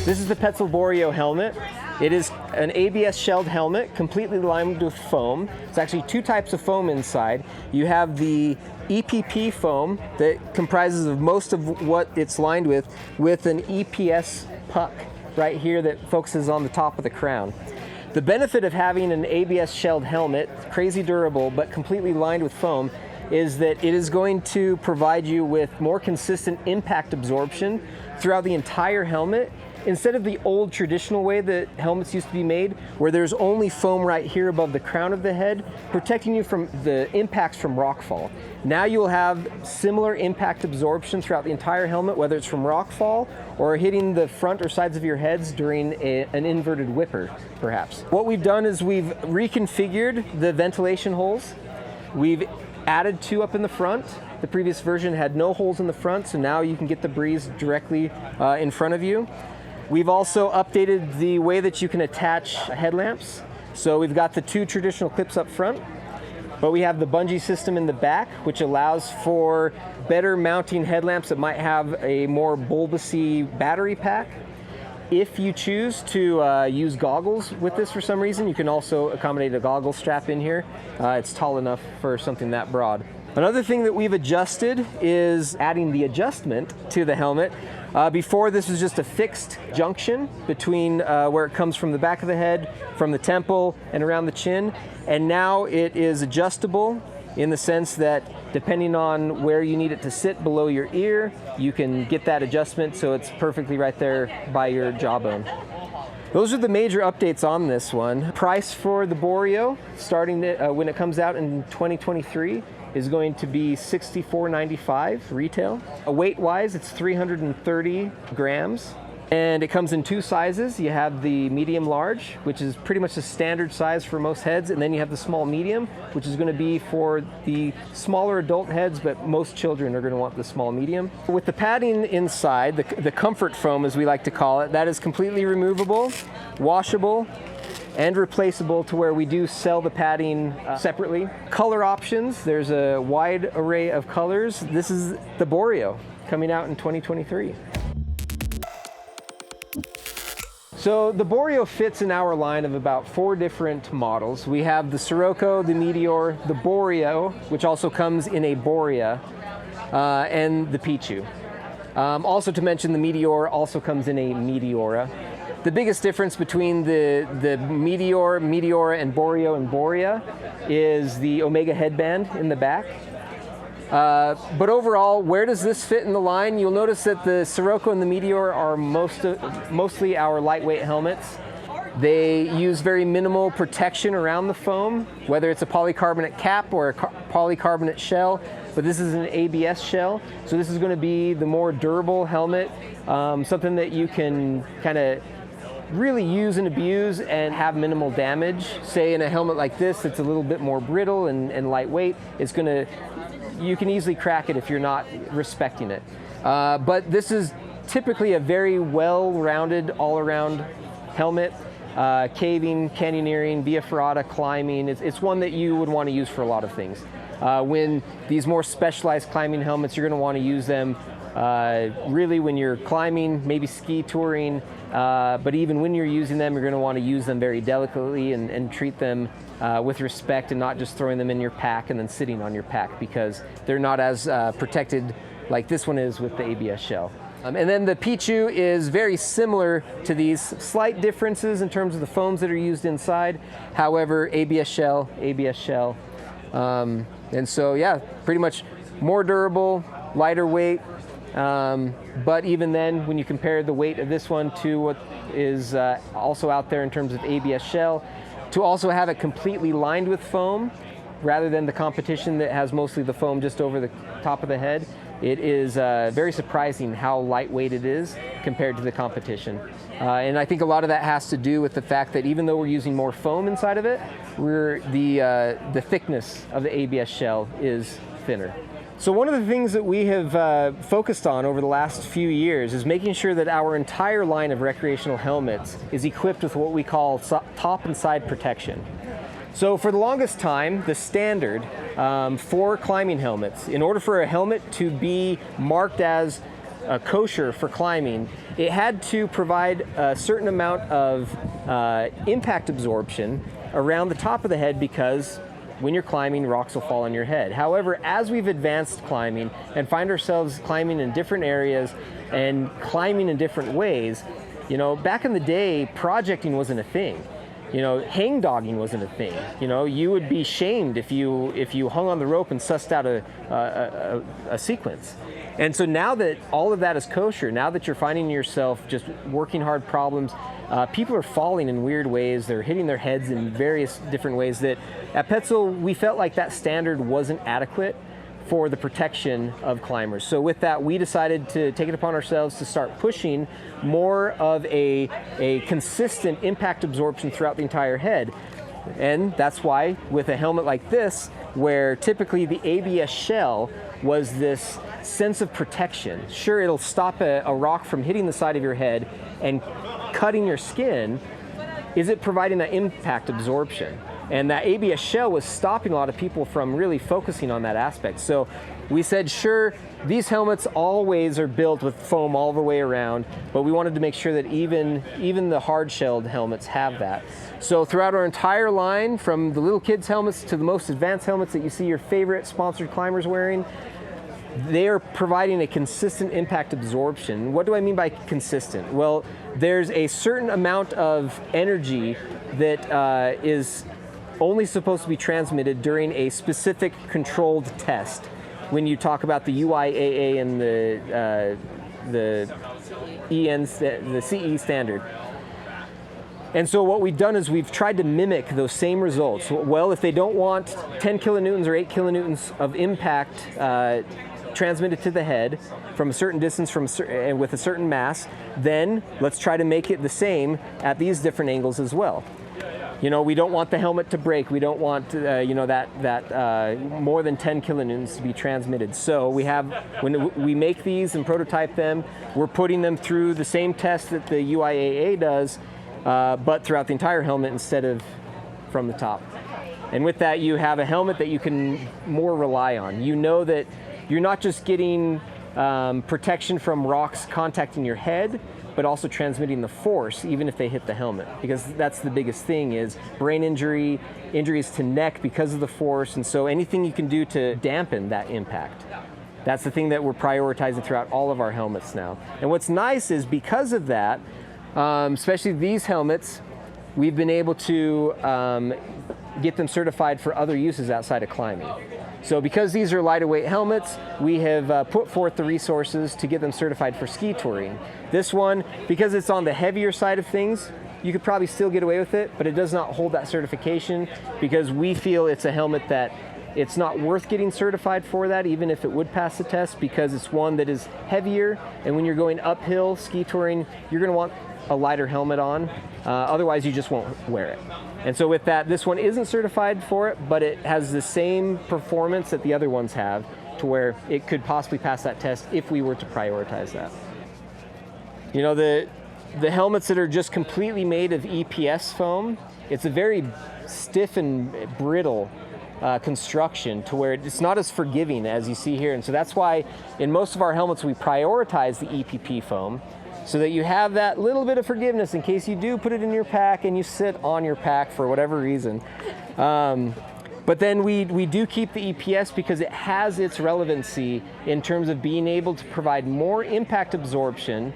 This is the Petzl Boreo helmet. It is an ABS shelled helmet, completely lined with foam. It's actually two types of foam inside. You have the EPP foam that comprises of most of what it's lined with an EPS puck right here that focuses on the top of the crown. The benefit of having an ABS shelled helmet, crazy durable, but completely lined with foam, is that it is going to provide you with more consistent impact absorption throughout the entire helmet, instead of the old traditional way that helmets used to be made, where there's only foam right here above the crown of the head, protecting you from the impacts from rockfall. Now you will have similar impact absorption throughout the entire helmet, whether it's from rockfall or hitting the front or sides of your heads during an inverted whipper, perhaps. What we've done is we've reconfigured the ventilation holes. We've added two up in the front. The previous version had no holes in the front, so now you can get the breeze directly in front of you. We've also updated the way that you can attach headlamps. So we've got the two traditional clips up front, but we have the bungee system in the back, which allows for better mounting headlamps that might have a more bulbousy battery pack. If you choose to use goggles with this for some reason, you can also accommodate a goggle strap in here. It's tall enough for something that broad. Another thing that we've adjusted is adding the adjustment to the helmet. Before, this was just a fixed junction between where it comes from the back of the head, from the temple, and around the chin. And now it is adjustable in the sense that depending on where you need it to sit below your ear, you can get that adjustment so it's perfectly right there by your jawbone. Those are the major updates on this one. Price for the Boreo, starting when it comes out in 2023, is going to be $64.95 retail. Weight-wise, it's 330 grams. And it comes in two sizes. You have the medium large, which is pretty much the standard size for most heads, and then you have the small medium, which is going to be for the smaller adult heads, but most children are going to want the small medium. With the padding inside, the comfort foam as we like to call it, that is completely removable, washable, and replaceable to where we do sell the padding separately. Color options, there's a wide array of colors. This is the Boreo coming out in 2023. So the Boreo fits in our line of about 4 different models. We have the Sirocco, the Meteor, the Boreo, which also comes in a Borea, and the Pichu. Also to mention, the Meteor also comes in a Meteora. The biggest difference between the Meteor, Meteora, and Borea is the Omega headband in the back. But overall, where does this fit in the line? You'll notice that the Sirocco and the Meteor are mostly our lightweight helmets. They use very minimal protection around the foam, whether it's a polycarbonate cap or a polycarbonate shell, but this is an ABS shell, so this is going to be the more durable helmet, something that you can kind of really use and abuse and have minimal damage. Say in a helmet like this, it's a little bit more brittle and lightweight, you can easily crack it if you're not respecting it. But this is typically a very well-rounded, all-around helmet. Caving, canyoneering, via ferrata, climbing. It's one that you would want to use for a lot of things. When these more specialized climbing helmets, you're going to want to use them really when you're climbing, maybe ski touring, but even when you're using them, you're going to want to use them very delicately and treat them with respect, and not just throwing them in your pack and then sitting on your pack, because they're not as protected like this one is with the ABS shell. And then the Pichu is very similar to these, slight differences in terms of the foams that are used inside. However, ABS shell. And so yeah, pretty much more durable, lighter weight. But even then, when you compare the weight of this one to what is also out there in terms of ABS shell, to also have it completely lined with foam rather than the competition that has mostly the foam just over the top of the head, it is very surprising how lightweight it is compared to the competition. And I think a lot of that has to do with the fact that even though we're using more foam inside of it, the thickness of the ABS shell is thinner. So one of the things that we have focused on over the last few years is making sure that our entire line of recreational helmets is equipped with what we call top and side protection. So for the longest time, the standard for climbing helmets, in order for a helmet to be marked as kosher for climbing, it had to provide a certain amount of impact absorption around the top of the head, because when you're climbing, rocks will fall on your head. However, as we've advanced climbing and find ourselves climbing in different areas and climbing in different ways, you know, back in the day, projecting wasn't a thing. You know, hang dogging wasn't a thing. You know, you would be shamed if you hung on the rope and sussed out a sequence. And so now that all of that is kosher, now that you're finding yourself just working hard problems, people are falling in weird ways. They're hitting their heads in various different ways that at Petzl, we felt like that standard wasn't adequate for the protection of climbers. So with that, we decided to take it upon ourselves to start pushing more of a consistent impact absorption throughout the entire head. And that's why with a helmet like this, where typically the ABS shell was this sense of protection. Sure, it'll stop a rock from hitting the side of your head and cutting your skin. Is it providing that impact absorption? And that ABS shell was stopping a lot of people from really focusing on that aspect. So we said, sure, these helmets always are built with foam all the way around, but we wanted to make sure that even the hard-shelled helmets have that. So throughout our entire line, from the little kids' helmets to the most advanced helmets that you see your favorite sponsored climbers wearing, they are providing a consistent impact absorption. What do I mean by consistent? Well, there's a certain amount of energy that is only supposed to be transmitted during a specific controlled test. When you talk about the UIAA and the CE standard. And so what we've done is we've tried to mimic those same results. Well, if they don't want 10 kilonewtons or 8 kilonewtons of impact transmitted to the head from a certain distance and with a certain mass, then let's try to make it the same at these different angles as well. You know, we don't want the helmet to break. We don't want, you know, that more than 10 kilonewtons to be transmitted. So we have, when we make these and prototype them, we're putting them through the same test that the UIAA does, but throughout the entire helmet instead of from the top. And with that, you have a helmet that you can more rely on. You know that you're not just getting protection from rocks contacting your head, but also transmitting the force even if they hit the helmet, because that's the biggest thing is brain injury, injuries to neck because of the force, and so anything you can do to dampen that impact. That's the thing that we're prioritizing throughout all of our helmets now. And what's nice is because of that, especially these helmets, we've been able to get them certified for other uses outside of climbing. So because these are lighter weight helmets, we have put forth the resources to get them certified for ski touring. This one, because it's on the heavier side of things, you could probably still get away with it, but it does not hold that certification because we feel it's a helmet that it's not worth getting certified for that, even if it would pass the test, because it's one that is heavier, and when you're going uphill ski touring, you're gonna want a lighter helmet on, otherwise you just won't wear it. And so with that, this one isn't certified for it, but it has the same performance that the other ones have, to where it could possibly pass that test if we were to prioritize that. You know, the helmets that are just completely made of EPS foam, it's a very stiff and brittle construction, to where it's not as forgiving as you see here. And so that's why in most of our helmets we prioritize the EPP foam, so that you have that little bit of forgiveness in case you do put it in your pack and you sit on your pack for whatever reason. But then we do keep the EPS because it has its relevancy in terms of being able to provide more impact absorption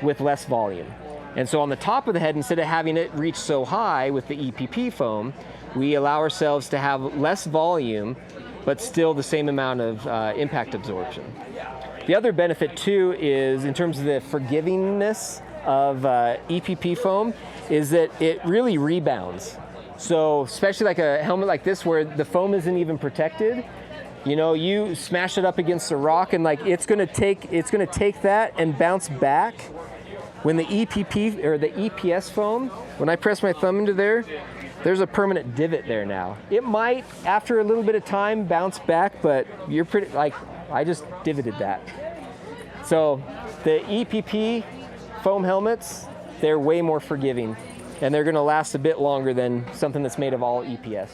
with less volume. And so on the top of the head, instead of having it reach so high with the EPP foam, we allow ourselves to have less volume, but still the same amount of impact absorption. The other benefit too is, in terms of the forgivingness of EPP foam, is that it really rebounds. So especially like a helmet like this where the foam isn't even protected, you know, you smash it up against a rock and like it's gonna take that and bounce back. When the EPP or the EPS foam, when I press my thumb into there, there's a permanent divot there now. It might, after a little bit of time, bounce back, but you're pretty, like, I just divoted that. So the EPP foam helmets, they're way more forgiving, and they're gonna last a bit longer than something that's made of all EPS.